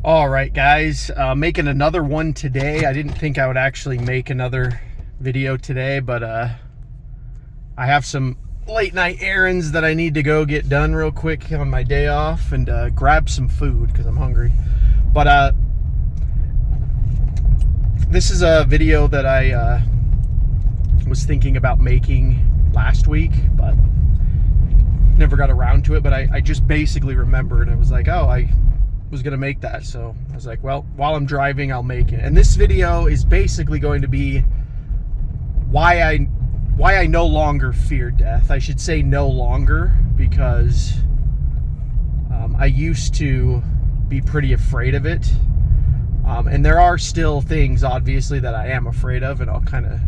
All right, guys, making another one today. I didn't think I would actually make another video today, but I have some late night errands that I need to go get done real quick on my day off and grab some food because I'm hungry. But this is a video that I was thinking about making last week, but never got around to it. But I just basically remembered. I was like, oh, I was gonna make that, so I was like, well, while I'm driving I'll make it. And this video is basically going to be why I no longer fear death. I should say no longer, because I used to be pretty afraid of it, and there are still things obviously that I am afraid of, and I'll kind of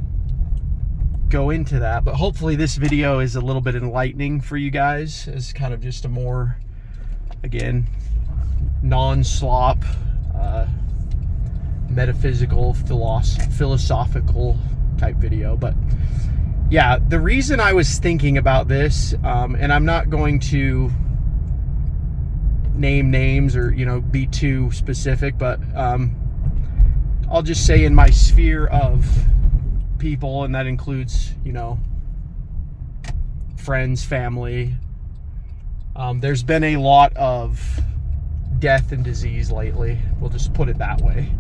go into that. But hopefully this video is a little bit enlightening for you guys, as kind of just a more, again, non-slop, metaphysical, philosophical type video. But yeah, the reason I was thinking about this, and I'm not going to name names or, be too specific, but I'll just say in my sphere of people, and that includes, friends, family, there's been a lot of death and disease lately. We'll just put it that way.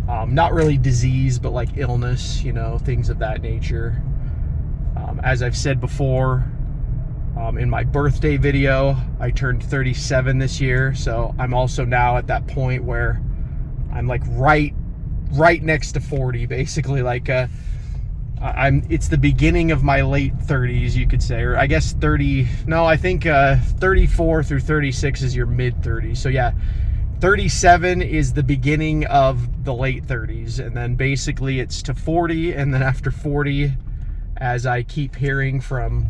Not really disease, but like illness, things of that nature. As I've said before, in my birthday video, I turned 37 this year, so I'm also now at that point where I'm like right next to 40, basically. Like it's the beginning of my late 30s, you could say, or I guess 34 through 36 is your mid 30s. So yeah, 37 is the beginning of the late 30s, and then basically it's to 40, and then after 40, as I keep hearing from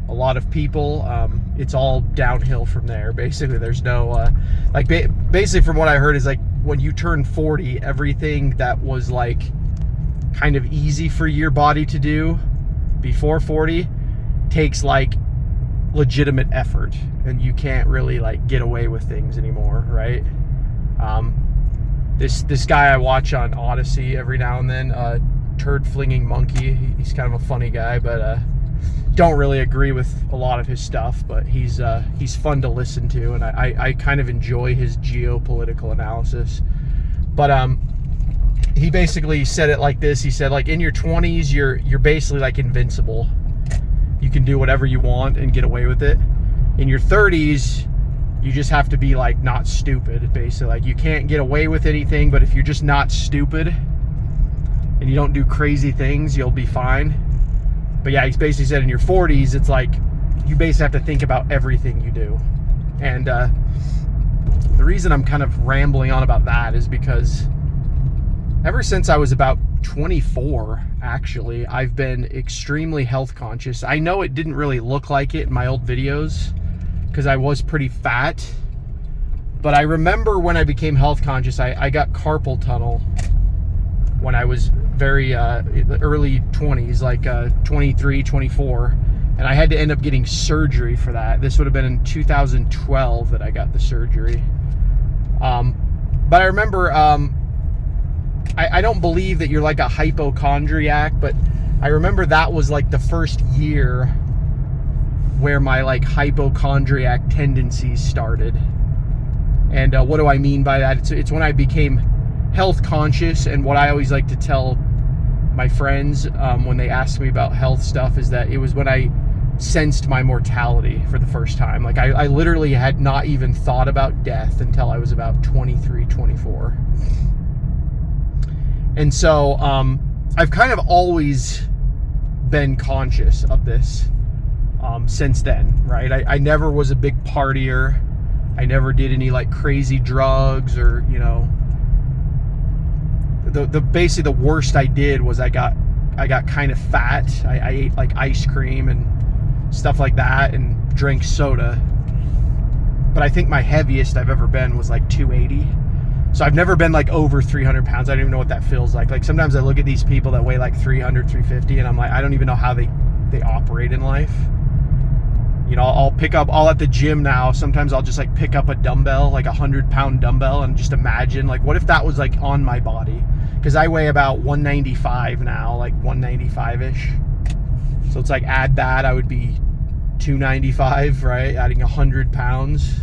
a lot of people, it's all downhill from there. Basically, there's no basically from what I heard is like when you turn 40, everything that was like kind of easy for your body to do before 40 takes like legitimate effort, and you can't really like get away with things anymore, right? This guy I watch on Odyssey every now and then, Turd Flinging Monkey, he's kind of a funny guy, but don't really agree with a lot of his stuff, but he's fun to listen to, and I kind of enjoy his geopolitical analysis. But he basically said it like this. He said, like, in your 20s, you're basically like invincible. You can do whatever you want and get away with it. In your 30s, you just have to be like not stupid, basically. Like, you can't get away with anything, but if you're just not stupid and you don't do crazy things, you'll be fine. But yeah, he's basically said in your 40s, it's like you basically have to think about everything you do. And the reason I'm kind of rambling on about that is because ever since I was about 24, actually, I've been extremely health conscious. I know it didn't really look like it in my old videos because I was pretty fat, but I remember when I became health conscious, I got carpal tunnel when I was very early 20s, like 23, 24, and I had to end up getting surgery for that. This would have been in 2012 that I got the surgery. But I remember, I don't believe that you're like a hypochondriac, but I remember that was like the first year where my like hypochondriac tendencies started. And what do I mean by that? It's when I became health conscious, and what I always like to tell my friends when they ask me about health stuff is that it was when I sensed my mortality for the first time. Like I literally had not even thought about death until I was about 23, 24. And so I've kind of always been conscious of this since then, right? I never was a big partier. I never did any like crazy drugs, or basically the worst I did was I got kind of fat. I ate like ice cream and stuff like that, and drank soda. But I think my heaviest I've ever been was like 280. So I've never been like over 300 pounds. I don't even know what that feels like. Like sometimes I look at these people that weigh like 300, 350, and I'm like, I don't even know how they operate in life. You know, I'll at the gym now, sometimes I'll just like pick up a dumbbell, like 100-pound dumbbell, and just imagine like, what if that was like on my body? Because I weigh about 195 now, like 195-ish. So it's like, add that, I would be 295, right? Adding 100 pounds.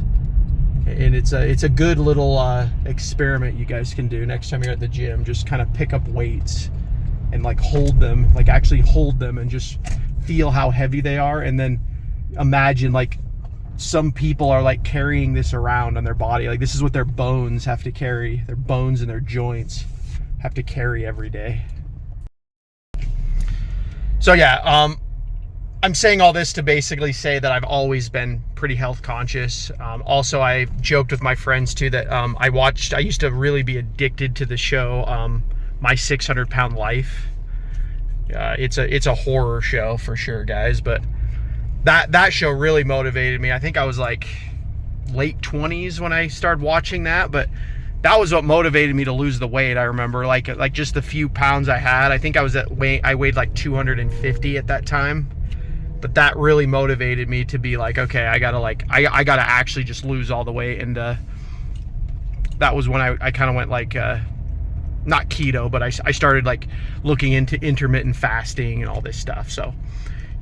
And it's a good little experiment you guys can do next time you're at the gym. Just kind of pick up weights and like hold them, like actually hold them, and just feel how heavy they are. And then imagine like some people are like carrying this around on their body. Like this is what their bones have to carry. Their bones and their joints have to carry every day. So yeah, I'm saying all this to basically say that I've always been pretty health conscious. Also, I joked with my friends too that I used to really be addicted to the show, My 600 Pound Life. It's a horror show for sure, guys, but that show really motivated me. I think I was like late 20s when I started watching that, but that was what motivated me to lose the weight. I remember like just the few pounds I had. I think I weighed like 250 at that time. But that really motivated me to be like, okay, I gotta actually just lose all the weight. And that was when I kind of went like, not keto, but I started like looking into intermittent fasting and all this stuff. So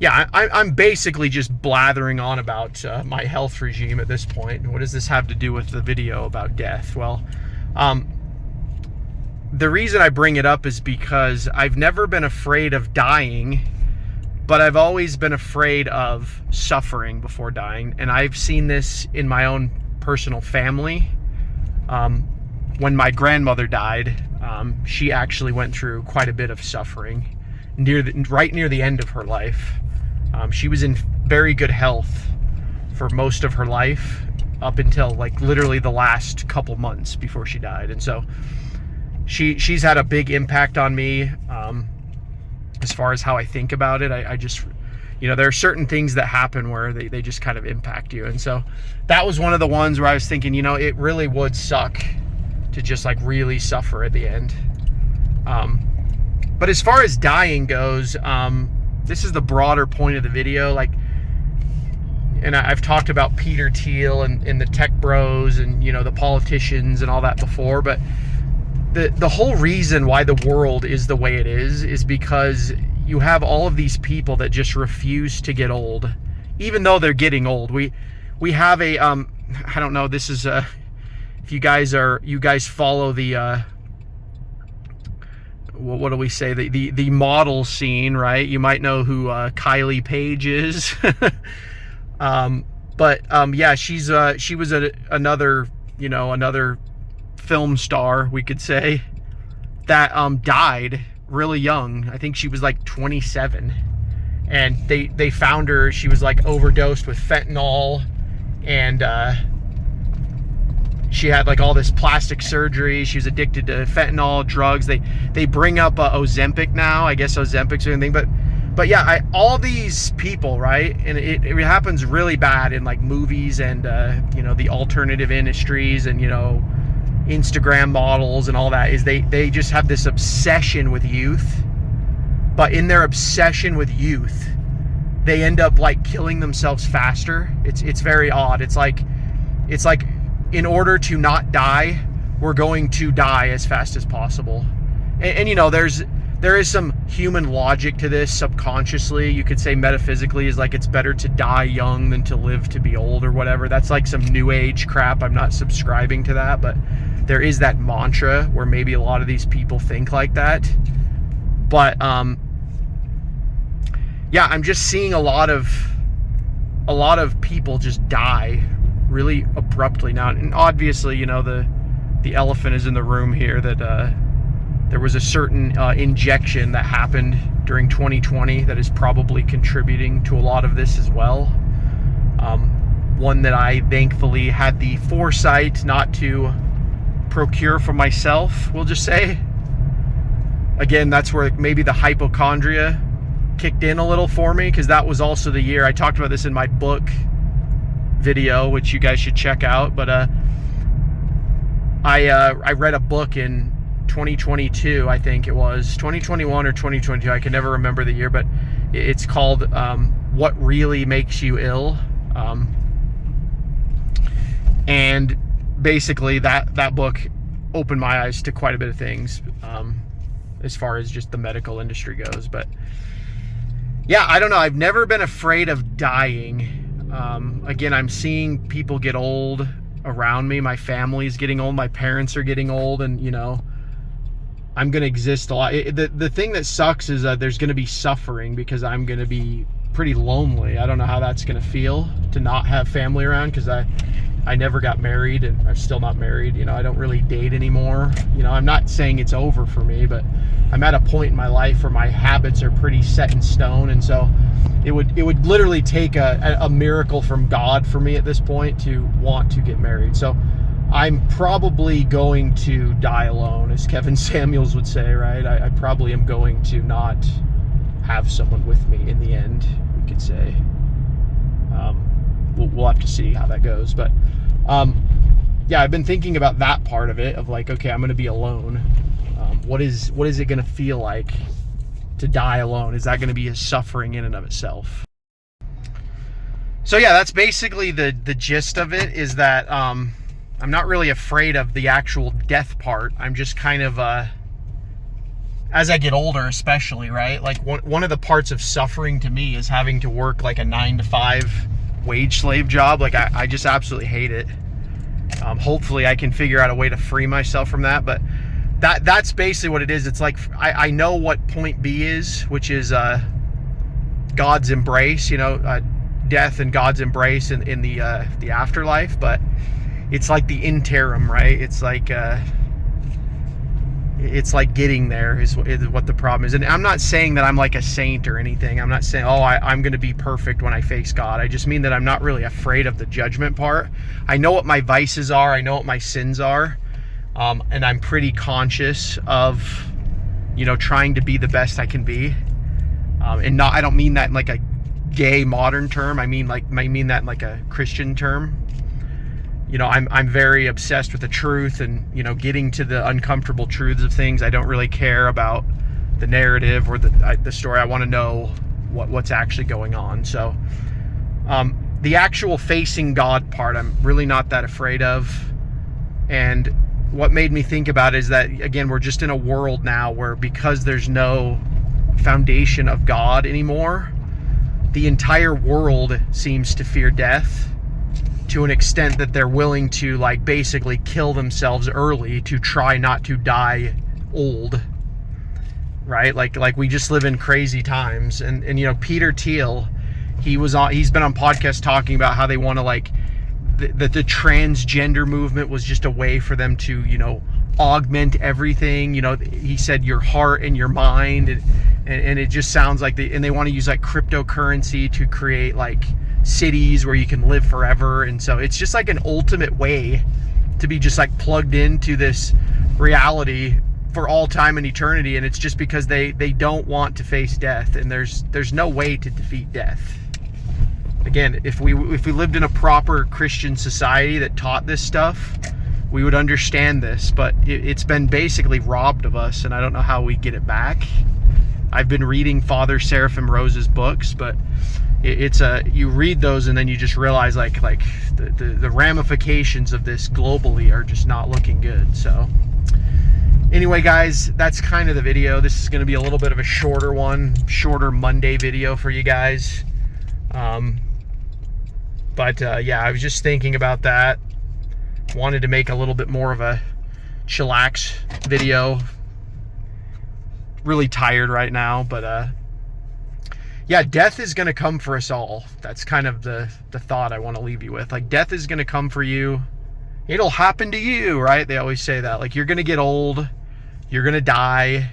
yeah, I'm basically just blathering on about my health regime at this point. What does this have to do with the video about death? Well, the reason I bring it up is because I've never been afraid of dying, but I've always been afraid of suffering before dying. And I've seen this in my own personal family. When my grandmother died, she actually went through quite a bit of suffering right near the end of her life. She was in very good health for most of her life, up until like literally the last couple months before she died. And so she's had a big impact on me. As far as how I think about it, I just, you know, there are certain things that happen where they just kind of impact you. And so that was one of the ones where I was thinking, you know, it really would suck to just like really suffer at the end. But as far as dying goes, this is the broader point of the video. Like, and I've talked about Peter Thiel and the tech bros and, you know, the politicians and all that before, but the whole reason why the world is the way it is because you have all of these people that just refuse to get old, even though they're getting old. We have a I don't know, this is if you guys follow the what do we say, the model scene, right? You might know who Kylie Page is. Yeah, she was another, you know, another film star, we could say, that died really young. I think she was like 27, and they found her. She was like overdosed with fentanyl, and she had like all this plastic surgery. She was addicted to fentanyl, drugs. They bring up Ozempic now. I guess Ozempic's or anything, but yeah, all these people, right? And it happens really bad in like movies and you know, the alternative industries and, you know, Instagram models and all that, is they just have this obsession with youth. But in their obsession with youth, they end up like killing themselves faster. It's very odd. It's like in order to not die, we're going to die as fast as possible. And you know, there is some human logic to this subconsciously. You could say metaphysically is like, it's better to die young than to live to be old or whatever. That's like some new age crap. I'm not subscribing to that, but there is that mantra where maybe a lot of these people think like that. But yeah, I'm just seeing a lot of people just die really abruptly now. And obviously, you know, the elephant is in the room here, that there was a certain injection that happened during 2020 that is probably contributing to a lot of this as well. One that I thankfully had the foresight not to procure for myself, we'll just say. Again, that's where maybe the hypochondria kicked in a little for me, because that was also the year. I talked about this in my book video, which you guys should check out. But I read a book in 2022, I think it was 2021 or 2022. I can never remember the year, but it's called What Really Makes You Ill And basically that book opened my eyes to quite a bit of things, as far as just the medical industry goes. But yeah, I don't know. I've never been afraid of dying. Again, I'm seeing people get old around me. My family's getting old. My parents are getting old, and I'm going to exist a lot. The thing that sucks is that there's going to be suffering because I'm going to be pretty lonely. I don't know how that's going to feel to not have family around, because I never got married, and I'm still not married. I don't really date anymore. I'm not saying it's over for me, but I'm at a point in my life where my habits are pretty set in stone, and so it would literally take a miracle from God for me at this point to want to get married. So I'm probably going to die alone, as Kevin Samuels would say, right? I probably am going to not have someone with me in the end, we could say. We'll have to see how that goes. But yeah, I've been thinking about that part of it, of like, okay, I'm going to be alone. What is it going to feel like to die alone? Is that going to be a suffering in and of itself? So yeah, that's basically the gist of it, is that I'm not really afraid of the actual death part. I'm just kind of, as I get older especially, right? Like one of the parts of suffering to me is having to work like a 9-to-5 wage slave job. Like I just absolutely hate it. Hopefully I can figure out a way to free myself from that, but that's basically what it is. It's like I know what point B is, which is God's embrace, death and God's embrace in the afterlife, but it's like the interim, right? It's like getting there is what the problem is. And I'm not saying that I'm like a saint or anything. I'm not saying, I'm going to be perfect when I face God. I just mean that I'm not really afraid of the judgment part. I know what my vices are. I know what my sins are. And I'm pretty conscious of, trying to be the best I can be. I don't mean that in like a gay modern term. I mean that in like a Christian term. I'm very obsessed with the truth and, getting to the uncomfortable truths of things. I don't really care about the narrative or the story. I want to know what's actually going on. So the actual facing God part, I'm really not that afraid of. And what made me think about it is that, again, we're just in a world now where, because there's no foundation of God anymore, the entire world seems to fear death, to an extent that they're willing to basically kill themselves early to try not to die old, right? Like we just live in crazy times. And Peter Thiel, he's been on podcasts talking about how they want to that the transgender movement was just a way for them to augment everything. He said your heart and your mind, and it just sounds like they want to use cryptocurrency to create cities where you can live forever. And so it's just an ultimate way to be just plugged into this reality for all time and eternity. And it's just because they don't want to face death, and there's no way to defeat death. Again, if we lived in a proper Christian society that taught this stuff, we would understand this, but it's been basically robbed of us, and I don't know how we get it back. I've been reading Father Seraphim Rose's books, but you read those and then you just realize the ramifications of this globally are just not looking good. So anyway, guys, that's kind of the video. This is going to be a little bit of a shorter Monday video for you guys. Yeah, I was just thinking about that. Wanted to make a little bit more of a chillax video. Really tired right now, but yeah, death is going to come for us all. That's kind of the thought I want to leave you with. Death is going to come for you. It'll happen to you, right? They always say that. You're going to get old. You're going to die,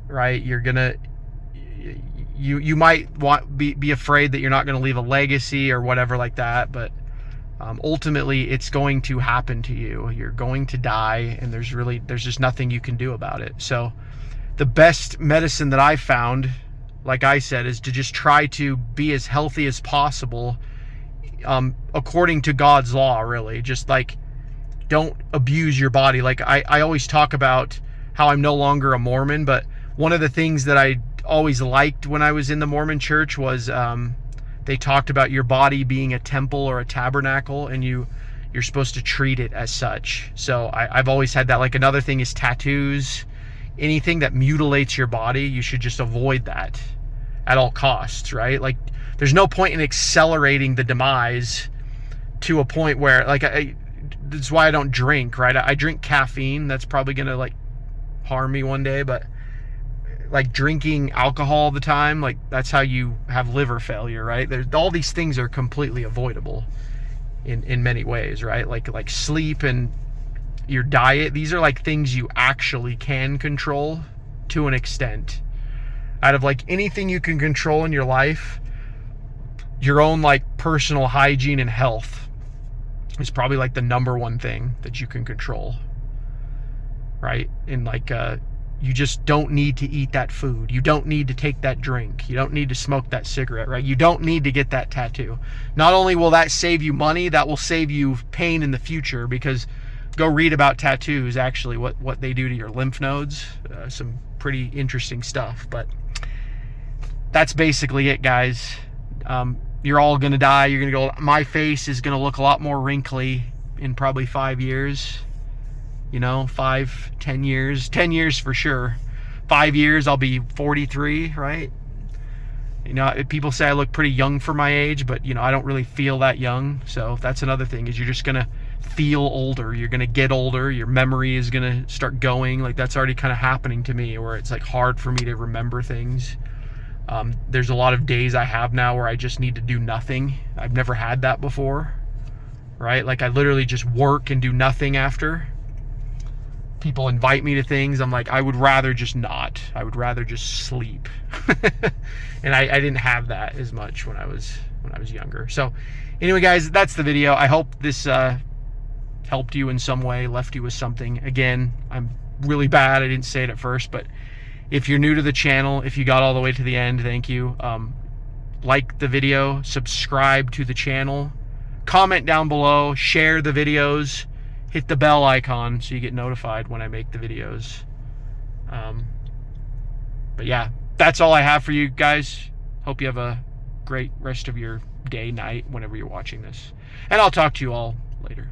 right? You're going to... You might be afraid that you're not going to leave a legacy or whatever like that, but ultimately it's going to happen to you. You're going to die, and there's just nothing you can do about it. So the best medicine that I found, like I said, is to just try to be as healthy as possible, according to God's law, really. Just don't abuse your body. I always talk about how I'm no longer a Mormon, but one of the things that I always liked when I was in the Mormon church was they talked about your body being a temple or a tabernacle, and you're supposed to treat it as such. So I've always had that. Like, another thing is tattoos. Anything that mutilates your body, you should just avoid that at all costs, right? Like, there's no point in accelerating the demise to a point where, like, that's why I don't drink, right? I drink caffeine. That's probably gonna like harm me one day, but like drinking alcohol all the time, like, that's how you have liver failure, right? There's all these things are completely avoidable in many ways, right? Like sleep and your diet. These are like things you actually can control to an extent. Out of like anything you can control in your life, your own like personal hygiene and health is probably like the number one thing that you can control, right? And like you just don't need to eat that food. You don't need to take that drink. You don't need to smoke that cigarette, right? You don't need to get that tattoo. Not only will that save you money, that will save you pain in the future, because go read about tattoos, actually, what they do to your lymph nodes. Some pretty interesting stuff. But that's basically it, guys. You're all gonna die. You're gonna go, my face is gonna look a lot more wrinkly in probably 5 years. You know, 5, 10 years, 10 years for sure. 5 years, I'll be 43, right? You know, people say I look pretty young for my age, but, you know, I don't really feel that young. So that's another thing, is you're just gonna feel older. You're gonna get older. Your memory is gonna start going. Like, that's already kind of happening to me, where it's like hard for me to remember things. There's a lot of days I have now where I just need to do nothing. I've never had that before, right? Like, I literally just work and do nothing after. People invite me to things. I'm like, I would rather just not. I would rather just sleep. And I didn't have that as much when I was younger. So anyway, guys, that's the video. I hope this helped you in some way, left you with something. Again, I'm really bad. I didn't say it at first, but if you're new to the channel, if you got all the way to the end, thank you. Like the video, subscribe to the channel, comment down below, share the videos, hit the bell icon so you get notified when I make the videos. But yeah, that's all I have for you guys. Hope you have a great rest of your day, night, whenever you're watching this. And I'll talk to you all later.